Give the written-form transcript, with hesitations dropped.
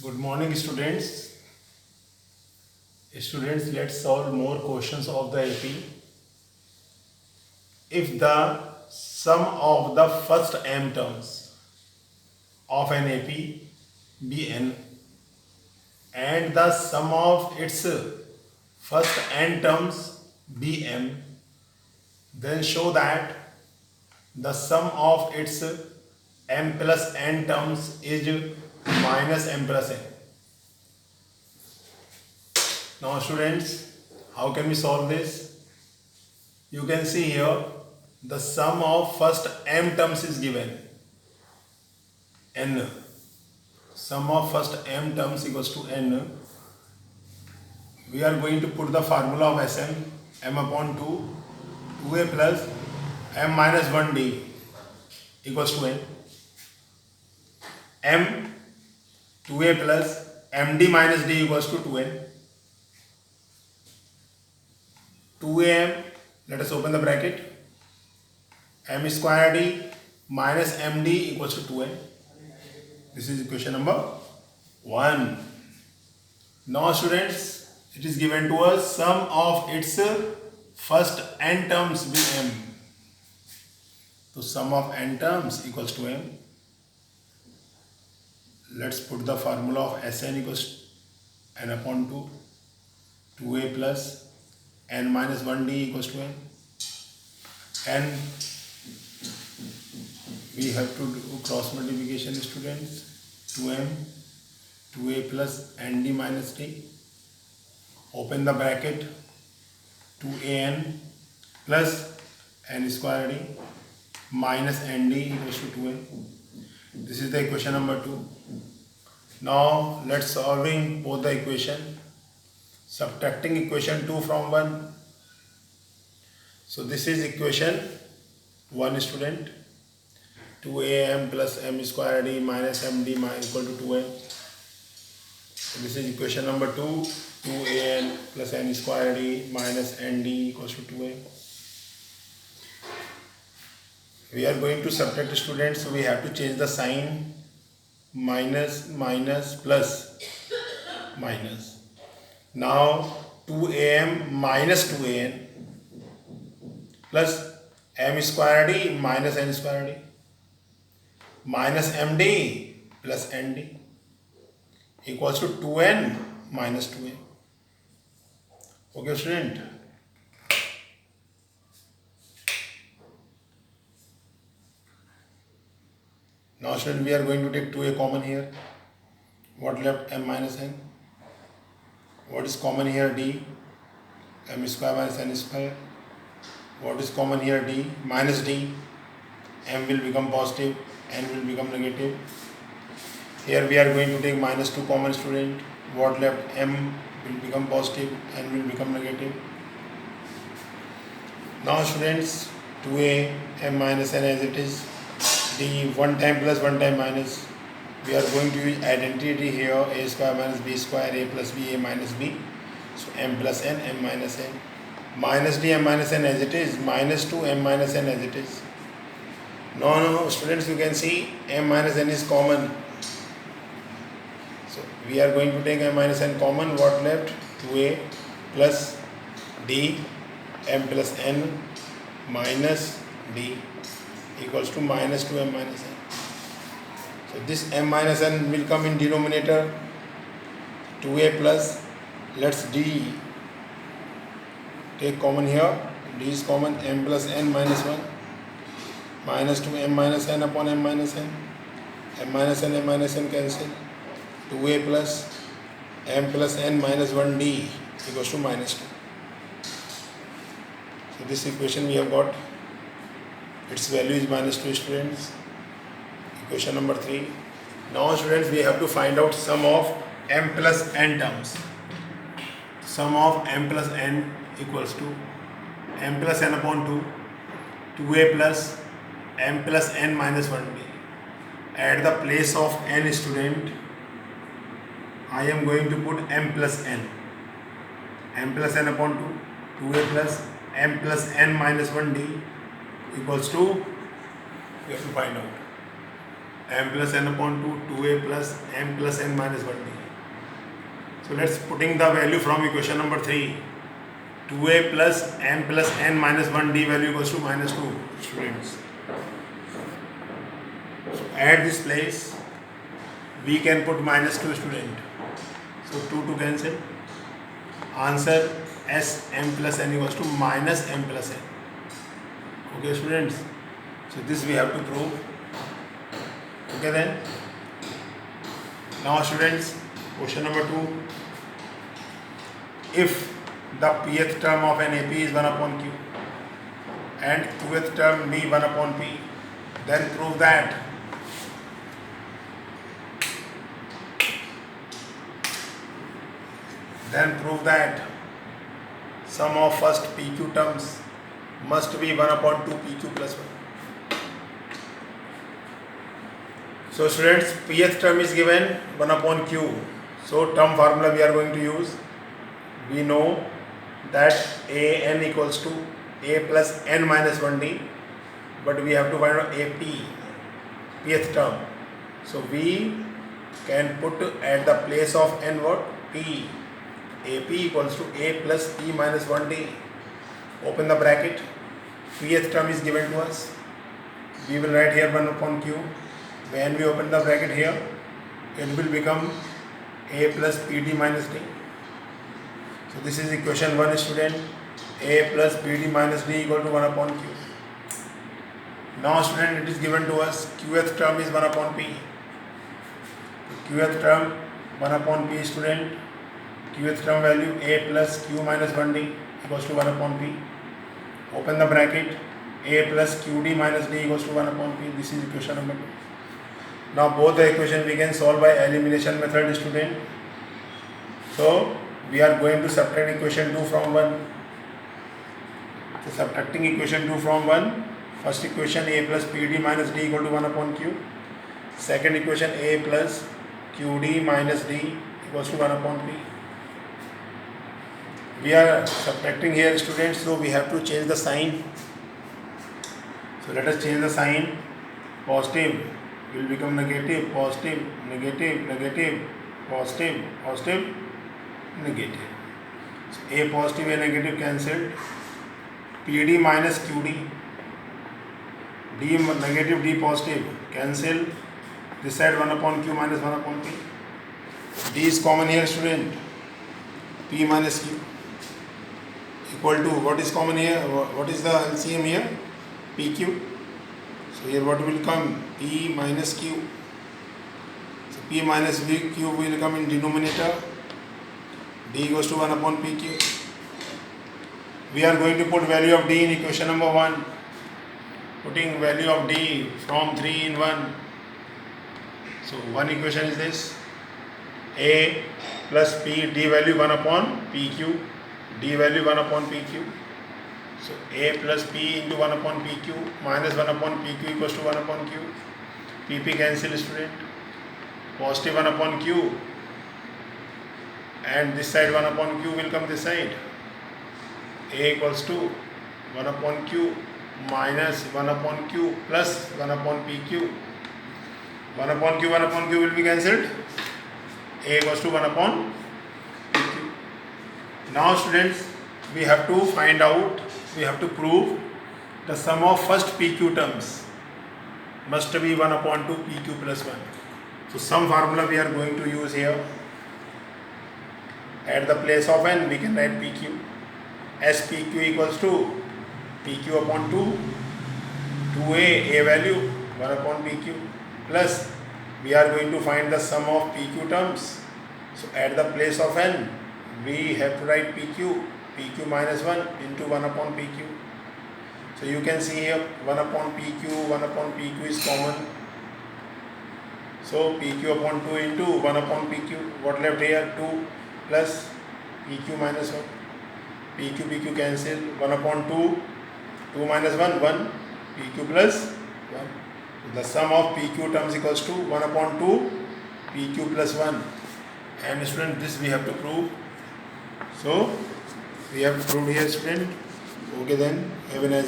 Good morning, students. Students, let's solve more questions of the AP. If the sum of the first m terms of an AP be n and the sum of its first n terms be m, then show that the sum of its m plus n terms is minus m plus n. Now students, how can we solve this? You can see here the sum of first m terms is given n. Sum of first m terms equals to n. We are going to put the formula of Sm m upon 2 2a plus m minus 1d equals to n. M 2a plus md minus d equals to 2n. 2am, let us open the bracket, m square d minus md equals to 2n. This is equation number 1. Now students, it is given to us sum of its first n terms be m. So sum of n terms equals to m. Let's put the formula of Sn equals n upon 2 2a plus n minus 1d equals to n. And we have to do cross multiplication, students. 2m 2a plus nd minus d, open the bracket, 2an plus n square d minus nd equals to 2n. This is the equation number 2. Now let's solving both the equation, subtracting equation 2 from 1. So this is equation 1, student. 2am plus m square d minus md equal to 2n. So this is equation number 2. 2an plus n square d minus nd equals to 2n. We are going to subtract, students, so we have to change the sign. Minus minus plus minus. Now 2am minus 2an plus m square d minus n square d minus md plus nd equals to 2n minus 2n. Okay, student. Now student, we are going to take 2a common here. What left? M minus n. What is common here? D. M square minus n square. What is common here? D minus d. M will become positive, n will become negative. Here we are going to take minus 2 common, student. What left? M will become positive, n will become negative. Now students, 2a m minus n as it is. D 1 time plus 1 time minus. We are going to use identity here, a square minus b square, a plus b, a minus b. So m plus n, m minus n. Minus d, m minus n as it is, minus 2, m minus n as it is. No, students, you can see m minus n is common. So we are going to take m minus n common. What left? 2a plus d, m plus n minus d equals to minus 2m minus n. So this m minus n will come in denominator. 2a plus, let's d take common here. D is common. M plus n minus 1 minus 2m minus n upon m minus n. M minus n, m minus n cancel. 2a plus m plus n minus 1d equals to minus 2. So this equation we have got. Its value is minus 2, students. Equation number 3. Now students, we have to find out sum of m plus n terms. Sum of m plus n equals to m plus n upon 2, 2a plus m plus n minus 1d. At the place of n, student, I am going to put m plus n. M plus n upon 2, 2a plus m plus n minus 1d equals to, we have to find out, m plus n upon 2, 2a plus m plus n minus 1d. So let's putting the value from equation number 3. 2a plus m plus n minus 1d value equals to minus 2, students. So at this place we can put minus 2, student. So 2 to cancel. Answer s m plus n equals to minus m plus n. Okay, students. So this we have to prove. Okay then. Now students, question number 2. If the pth term of an AP is 1 upon q and qth term be 1 upon p, then prove that sum of first pq terms must be 1 upon 2 pq plus 1. So students, pth term is given 1 upon q. So term formula we are going to use. We know that an equals to a plus n minus 1d, but we have to find out ap, pth term. So we can put at the place of n what? P. ap equals to a plus p minus 1d. Open the bracket. Pth term is given to us. We will write here 1 upon q. When we open the bracket here, it will become a plus pd minus d. So this is equation 1, student. A plus pd minus d equal to 1 upon q. Now student, it is given to us qth term is 1 upon p. Qth term 1 upon p, student. Qth term value a plus q minus 1d equals to 1 upon p. Open the bracket. A plus qd minus d equals to 1 upon p. This is equation number 2. Now both the equation we can solve by elimination method, student. So we are going to subtract equation 2 from 1. So subtracting equation 2 from 1, first equation a plus pd minus d equal to 1 upon q. Second equation a plus qd minus d equals to 1 upon p. We are subtracting here, students, so we have to change the sign. So let us change the sign. Positive will become negative, positive, negative, negative, positive, positive, negative. So a positive, a negative cancelled. PD minus QD, D negative, D positive cancel. This side 1 upon Q minus 1 upon P. D is common here, student. P minus Q equal to, what is common here? What is the LCM here? PQ. So here what will come? P minus Q. So P minus Q will come in denominator. D goes to 1 upon PQ. We are going to put value of D in equation number 1. Putting value of D from 3 in 1. So one equation is this. A plus P, D value 1 upon PQ. D value 1 upon PQ. So A plus P into 1 upon PQ minus 1 upon PQ equals to 1 upon Q. PP cancel, student. Positive 1 upon Q. And this side 1 upon Q will come this side. A equals to 1 upon Q minus 1 upon Q plus 1 upon PQ. 1 upon Q will be cancelled. A equals to 1 upon PQ. Now students, we have to find out, we have to prove the sum of first PQ terms must be 1 upon 2 PQ plus 1. So some formula we are going to use here. At the place of n, we can write PQ. SPQ equals to PQ upon 2, 2A, A value 1 upon PQ, plus we are going to find the sum of PQ terms. So at the place of n, we have to write PQ, PQ minus 1 into 1 upon PQ. So you can see here 1 upon PQ is common. So PQ upon 2 into 1 upon PQ. What left here? 2 plus PQ minus 1. PQ cancel. 1 upon 2. 2 minus 1. 1. PQ plus 1. The sum of PQ terms equals to 1 upon 2 PQ plus 1. And student, this we have to prove. So we have to prove here, student. Okay then. Have a nice